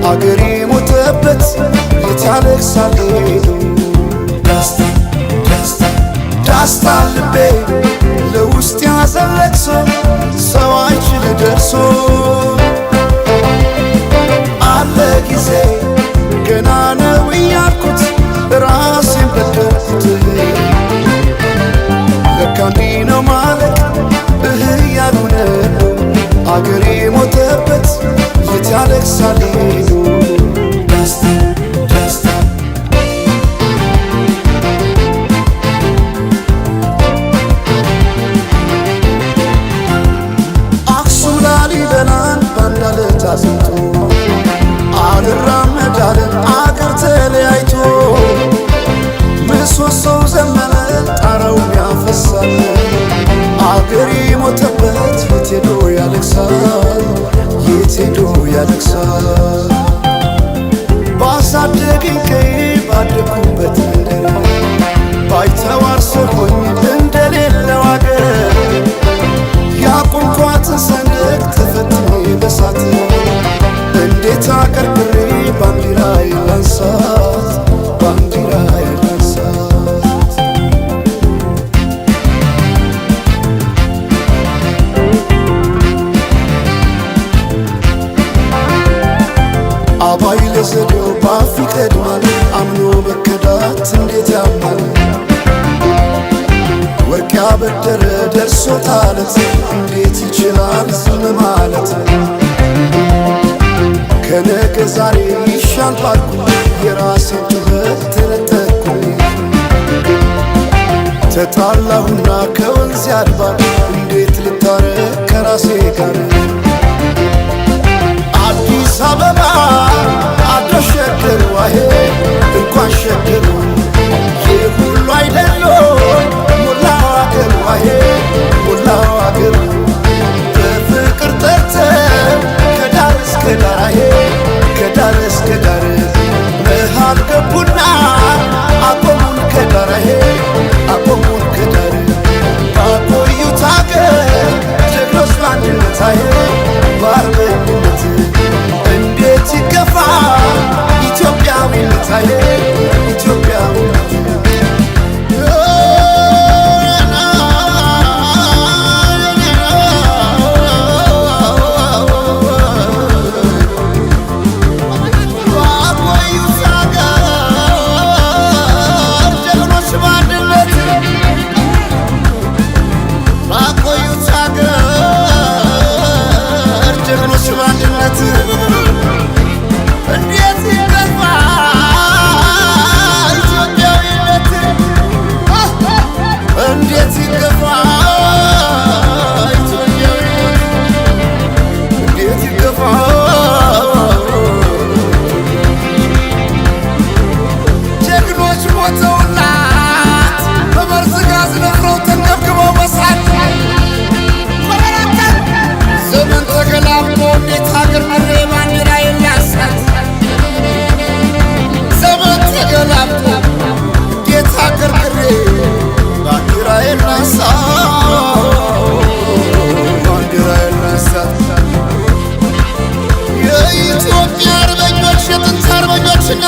አገሬ ሞተበት የት ያለቅሳል ደስታ ደስታ ደስታ ልቤ ለውስጥ ያዘን ለቅሶ ሰው አይችል ደርሶ አለ ጊዜ ገና ነው እያልኩት ራሴን በደልኩት ለካ እንዲህ ነው ማለት እያሉ ነው አገሬ ሞተበት የት ያለቅሳል ደስታ ደስታ አክሱም ላሊበላን ባንድ ዓለት አዝምቶ አልራመድ አለ አገር ተለያይቶ ምሰሶው ዘመነ ጣራው ያፈሳል አገሬ ሞተበት የት ሄዶ ያለቅሳል የት ሄዶ ያለቅሳል ባሳደገኝ ቀዬ ባደኩበት ምድር ባይተዋር ሰው ሆኜ እንደሌለው አገር ያቆምኳትን ሰንደቅ ተፈትኜ በሳት እንዴት አቀርቅሬ ባንዲራዬ ላንሳት ባንዲራዬ ላንሳት አባይ ለዘዴው ባፍ ይቀድማል አምኖ መከዳት እንዴት ያማል ወርቅ ያበደረ ደርሶታለት እንዴት ይችላል ዝም ማለት ከነገ ዛሬ ይሻል ባልኩ የራሴን ጩኸት ተነጠቅኩ ተጣላሁና ከወንዝ ያድባል እንዴት ልታረቅ ከራሴ ጋር አዲስ አበባ አድረሽ ሸገር ዋሄ እንኳን ሸገር ይህ ሁሉ አይደሎ ሞላው አገር ዋሄ ሞላው አገር በፍቅር ጠርተን ከዳር እስከ ዳር ከዳር እስከ ዳር መሃል ገቡና አቆሙን ከዳር አቆሙን ከዳር ባቆዩት አገር ጀግኖች በአንድነት በአርበኝነት እንዴት ይገፋ ኢትዮጵያዊነት ኢትዮጵያዊነት የኢትዮጵያ አርበኞች የጥንት አርበኞች እና